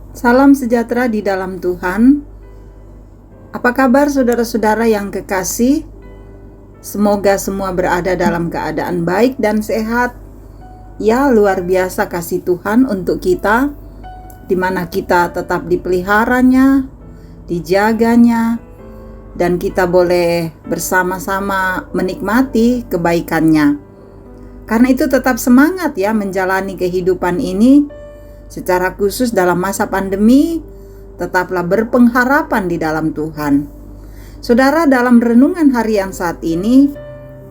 Salam sejahtera di dalam Tuhan. Apa kabar saudara-saudara yang kekasih? Semoga semua berada dalam keadaan baik dan sehat. Ya, luar biasa kasih Tuhan untuk kita, di mana kita tetap dipeliharanya, dijaganya, dan kita boleh bersama-sama menikmati kebaikannya. Karena itu tetap semangat ya menjalani kehidupan ini. Secara khusus dalam masa pandemi, tetaplah berpengharapan di dalam Tuhan. Saudara, dalam renungan harian saat ini,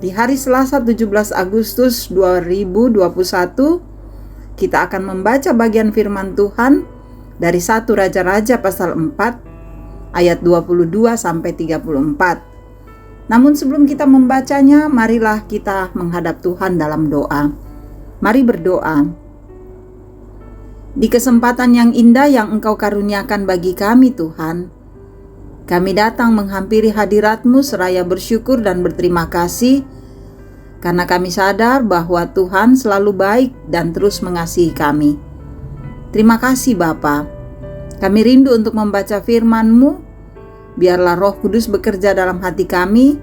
di hari Selasa 17 Agustus 2021, kita akan membaca bagian firman Tuhan dari 1 Raja-Raja pasal 4, ayat 22-34. Namun sebelum kita membacanya, marilah kita menghadap Tuhan dalam doa. Mari berdoa. Di kesempatan yang indah yang Engkau karuniakan bagi kami Tuhan, kami datang menghampiri hadirat-Mu seraya bersyukur dan berterima kasih, karena kami sadar bahwa Tuhan selalu baik dan terus mengasihi kami. Terima kasih Bapa. Kami rindu untuk membaca firman-Mu. Biarlah Roh Kudus bekerja dalam hati kami,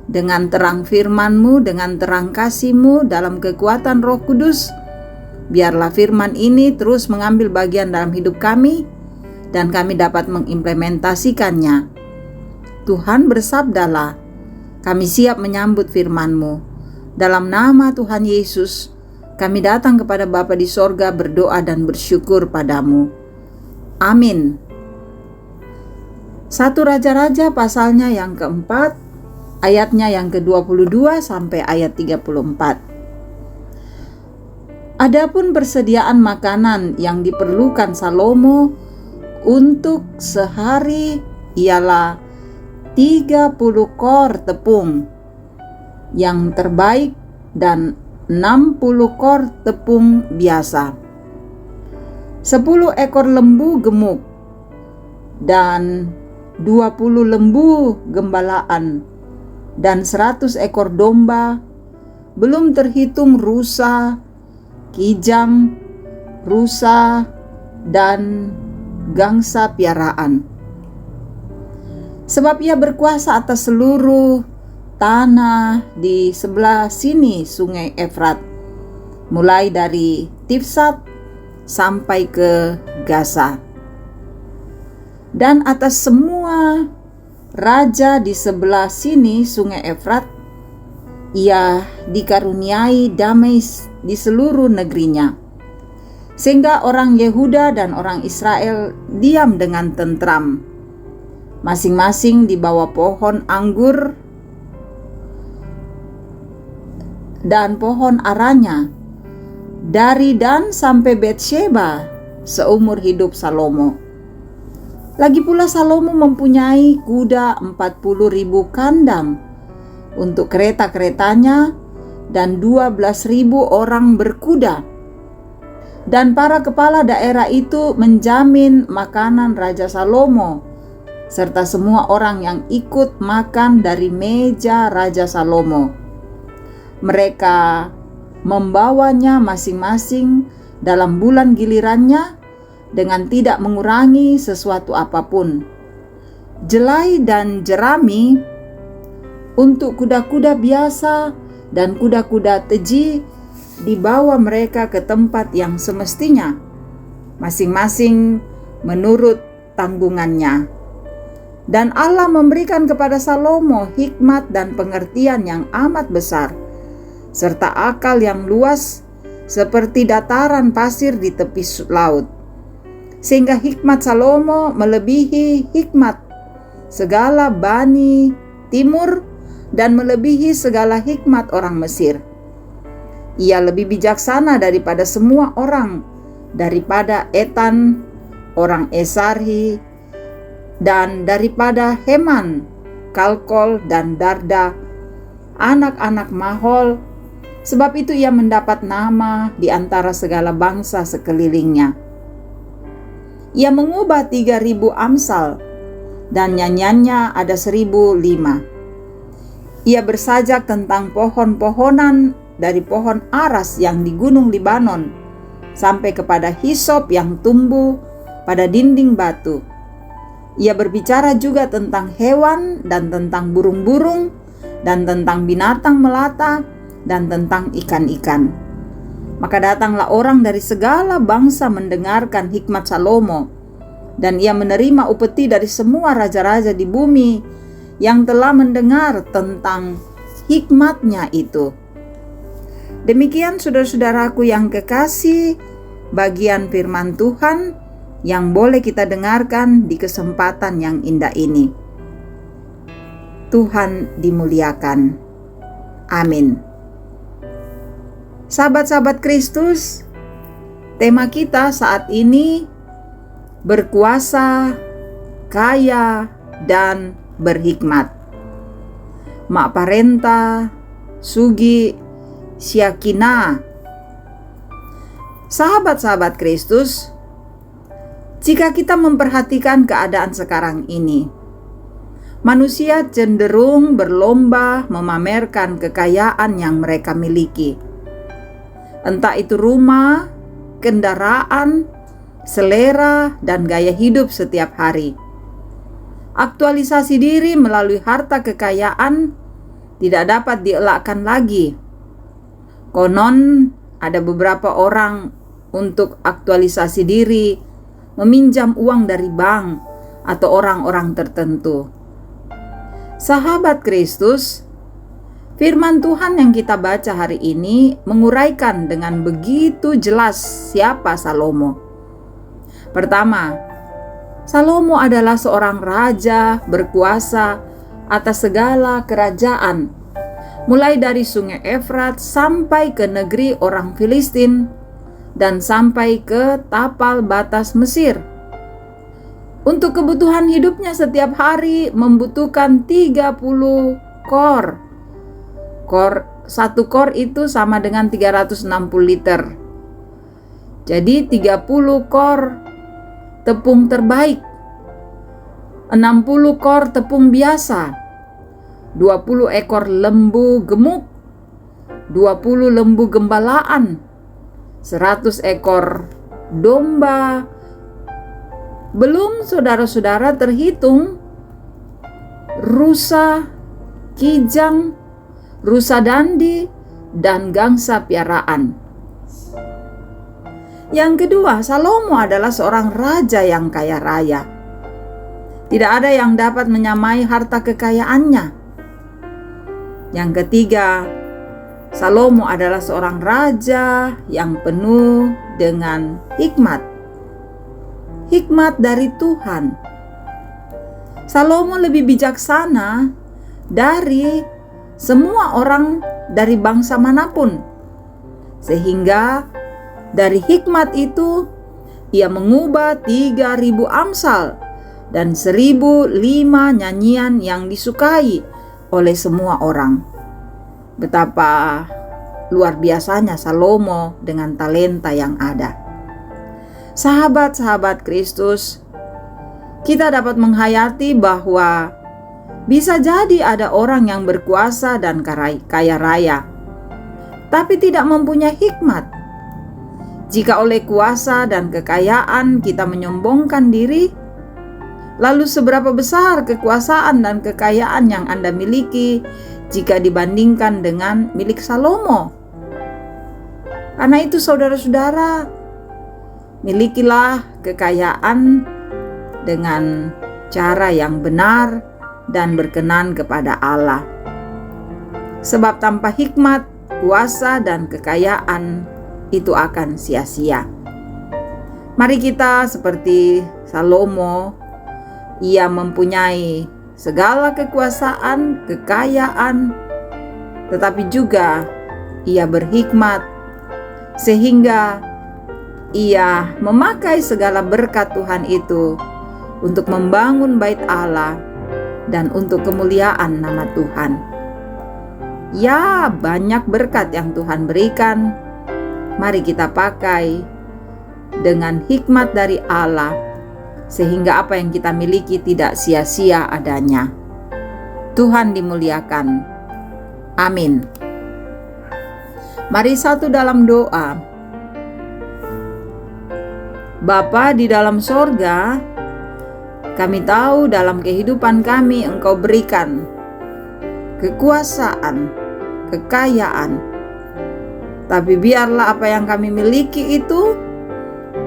dengan terang firman-Mu, dengan terang kasih-Mu, dalam kekuatan Roh Kudus. Biarlah firman ini terus mengambil bagian dalam hidup kami, dan kami dapat mengimplementasikannya. Tuhan, bersabdalah, kami siap menyambut firman-Mu. Dalam nama Tuhan Yesus, kami datang kepada Bapa di sorga berdoa dan bersyukur padamu. Amin. 1 Raja-Raja pasalnya yang keempat, ayatnya yang ke-22 sampai ayat 34. Adapun persediaan makanan yang diperlukan Salomo untuk sehari ialah 30 kor tepung yang terbaik dan 60 kor tepung biasa, 10 ekor lembu gemuk dan 20 lembu gembalaan, dan 100 ekor domba, belum terhitung rusa, kijang, rusa, dan gangsa piaraan. Sebab ia berkuasa atas seluruh tanah di sebelah sini sungai Efrat, mulai dari Tifsat sampai ke Gaza, dan atas semua raja di sebelah sini sungai Efrat, ia dikaruniai damai di seluruh negerinya, sehingga orang Yehuda dan orang Israel diam dengan tentram, masing-masing di bawah pohon anggur dan pohon aranya, dari Dan sampai Betsheba seumur hidup Salomo. Lagi pula Salomo mempunyai kuda 40.000 kandang untuk kereta-keretanya, dan 12.000 orang berkuda. Dan para kepala daerah itu menjamin makanan Raja Salomo, serta semua orang yang ikut makan dari meja Raja Salomo. Mereka membawanya masing-masing dalam bulan gilirannya, dengan tidak mengurangi sesuatu apapun. Jelai dan jerami untuk kuda-kuda biasa dan kuda-kuda teji dibawa mereka ke tempat yang semestinya, masing-masing menurut tanggungannya. Dan Allah memberikan kepada Salomo hikmat dan pengertian yang amat besar, serta akal yang luas seperti dataran pasir di tepi laut, sehingga hikmat Salomo melebihi hikmat segala Bani Timur dan melebihi segala hikmat orang Mesir. Ia lebih bijaksana daripada semua orang, daripada Etan, orang Esarhi, dan daripada Heman, Kalkol, dan Darda, anak-anak Mahol. Sebab itu ia mendapat nama di antara segala bangsa sekelilingnya. Ia mengubah 3.000 amsal, dan nyanyiannya ada 1.005. Ia bersajak tentang pohon-pohonan dari pohon aras yang di gunung Libanon, sampai kepada hisop yang tumbuh pada dinding batu. Ia berbicara juga tentang hewan dan tentang burung-burung dan tentang binatang melata dan tentang ikan-ikan. Maka datanglah orang dari segala bangsa mendengarkan hikmat Salomo, dan ia menerima upeti dari semua raja-raja di bumi yang telah mendengar tentang hikmatnya itu. Demikian saudara-saudaraku yang kekasih, bagian firman Tuhan yang boleh kita dengarkan di kesempatan yang indah ini. Tuhan dimuliakan. Amin. Sahabat-sahabat Kristus, tema kita saat ini berkuasa, kaya, dan berhikmat. Mak Parenta, Sugi, Syakina. Sahabat-sahabat Kristus, jika kita memperhatikan keadaan sekarang ini, manusia cenderung berlomba memamerkan kekayaan yang mereka miliki. Entah itu rumah, kendaraan, selera, dan gaya hidup setiap hari. Aktualisasi diri melalui harta kekayaan tidak dapat dielakkan lagi. Konon ada beberapa orang untuk aktualisasi diri meminjam uang dari bank atau orang-orang tertentu. Sahabat Kristus, firman Tuhan yang kita baca hari ini menguraikan dengan begitu jelas siapa Salomo. Pertama, Salomo adalah seorang raja berkuasa atas segala kerajaan, mulai dari sungai Efrat sampai ke negeri orang Filistin dan sampai ke tapal batas Mesir. Untuk kebutuhan hidupnya setiap hari membutuhkan 30 kor. Satu kor itu sama dengan 360 liter. Jadi 30 kor tepung terbaik, 60 kor tepung biasa, 20 ekor lembu gemuk, 20 lembu gembalaan, 100 ekor domba. Belum saudara-saudara terhitung rusa, kijang, rusa dandi, dan gangsa piaraan. Yang kedua, Salomo adalah seorang raja yang kaya raya. Tidak ada yang dapat menyamai harta kekayaannya. Yang ketiga, Salomo adalah seorang raja yang penuh dengan hikmat. Hikmat dari Tuhan. Salomo lebih bijaksana dari semua orang dari bangsa manapun. Sehingga dari hikmat itu ia mengubah 3.000 amsal dan 1.005 nyanyian yang disukai oleh semua orang. Betapa luar biasanya Salomo dengan talenta yang ada. Sahabat-sahabat Kristus, kita dapat menghayati bahwa bisa jadi ada orang yang berkuasa dan kaya raya, tapi tidak mempunyai hikmat. Jika oleh kuasa dan kekayaan kita menyombongkan diri, lalu seberapa besar kekuasaan dan kekayaan yang Anda miliki jika dibandingkan dengan milik Salomo? Karena itu saudara-saudara, milikilah kekayaan dengan cara yang benar dan berkenan kepada Allah. Sebab tanpa hikmat, kuasa, dan kekayaan itu akan sia-sia. Mari kita seperti Salomo, ia mempunyai segala kekuasaan, kekayaan, tetapi juga ia berhikmat sehingga ia memakai segala berkat Tuhan itu untuk membangun bait Allah dan untuk kemuliaan nama Tuhan. Ya, banyak berkat yang Tuhan berikan. Mari kita pakai dengan hikmat dari Allah, sehingga apa yang kita miliki tidak sia-sia adanya. Tuhan dimuliakan. Amin. Mari satu dalam doa. Bapa di dalam sorga, kami tahu dalam kehidupan kami Engkau berikan kekuasaan, kekayaan. Tapi biarlah apa yang kami miliki itu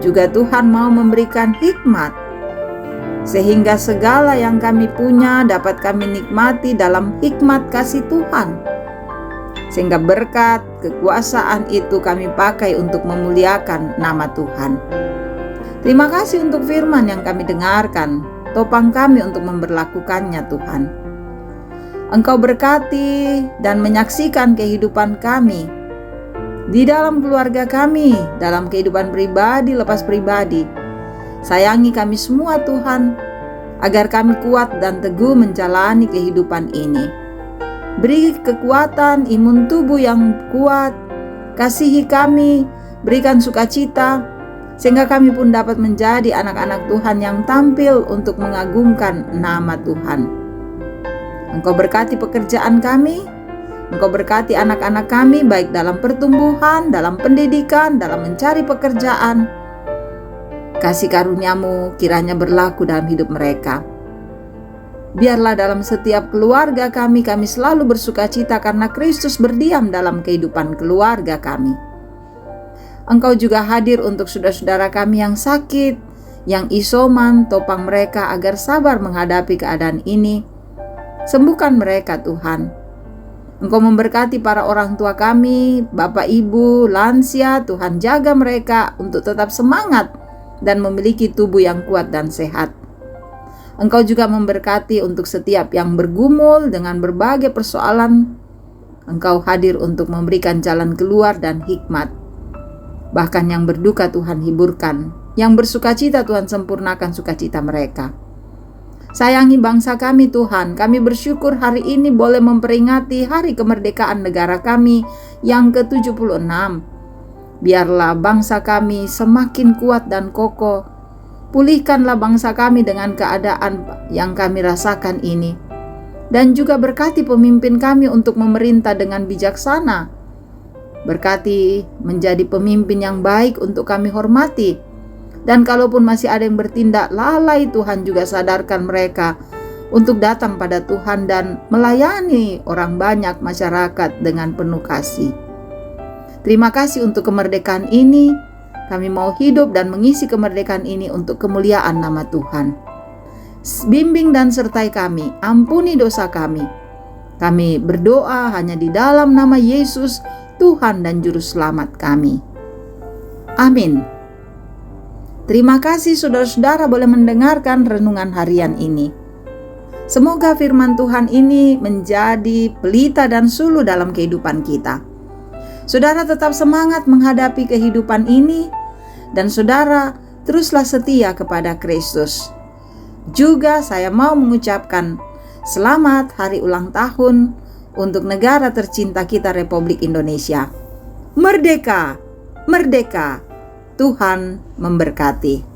juga Tuhan mau memberikan hikmat, sehingga segala yang kami punya dapat kami nikmati dalam hikmat kasih Tuhan. Sehingga berkat kekuasaan itu kami pakai untuk memuliakan nama Tuhan. Terima kasih untuk firman yang kami dengarkan. Topang kami untuk memberlakukannya Tuhan. Engkau berkati dan menyaksikan kehidupan kami di dalam keluarga kami, dalam kehidupan pribadi lepas pribadi. Sayangi kami semua Tuhan, agar kami kuat dan teguh menjalani kehidupan ini. Beri kekuatan, imun tubuh yang kuat, kasihi kami, berikan sukacita, sehingga kami pun dapat menjadi anak-anak Tuhan yang tampil untuk mengagungkan nama Tuhan. Engkau berkati pekerjaan kami, Engkau berkati anak-anak kami baik dalam pertumbuhan, dalam pendidikan, dalam mencari pekerjaan. Kasih karunia-Mu kiranya berlaku dalam hidup mereka. Biarlah dalam setiap keluarga kami selalu bersukacita karena Kristus berdiam dalam kehidupan keluarga kami. Engkau juga hadir untuk saudara-saudara kami yang sakit, yang isoman, topang mereka agar sabar menghadapi keadaan ini. Sembuhkan mereka Tuhan. Engkau memberkati para orang tua kami, bapak ibu, lansia, Tuhan jaga mereka untuk tetap semangat dan memiliki tubuh yang kuat dan sehat. Engkau juga memberkati untuk setiap yang bergumul dengan berbagai persoalan. Engkau hadir untuk memberikan jalan keluar dan hikmat. Bahkan yang berduka Tuhan hiburkan, yang bersukacita Tuhan sempurnakan sukacita mereka. Sayangi bangsa kami Tuhan, kami bersyukur hari ini boleh memperingati hari kemerdekaan negara kami yang ke-76. Biarlah bangsa kami semakin kuat dan kokoh. Pulihkanlah bangsa kami dengan keadaan yang kami rasakan ini. Dan juga berkati pemimpin kami untuk memerintah dengan bijaksana. Berkati menjadi pemimpin yang baik untuk kami hormati. Dan kalaupun masih ada yang bertindak lalai, Tuhan juga sadarkan mereka untuk datang pada Tuhan dan melayani orang banyak masyarakat dengan penuh kasih. Terima kasih untuk kemerdekaan ini. Kami mau hidup dan mengisi kemerdekaan ini untuk kemuliaan nama Tuhan. Bimbing dan sertai kami, ampuni dosa kami. Kami berdoa hanya di dalam nama Yesus, Tuhan dan Juru Selamat kami. Amin. Terima kasih saudara-saudara boleh mendengarkan renungan harian ini. Semoga firman Tuhan ini menjadi pelita dan suluh dalam kehidupan kita. Saudara tetap semangat menghadapi kehidupan ini, dan saudara teruslah setia kepada Kristus. Juga saya mau mengucapkan selamat hari ulang tahun untuk negara tercinta kita, Republik Indonesia. Merdeka! Merdeka! Tuhan memberkati.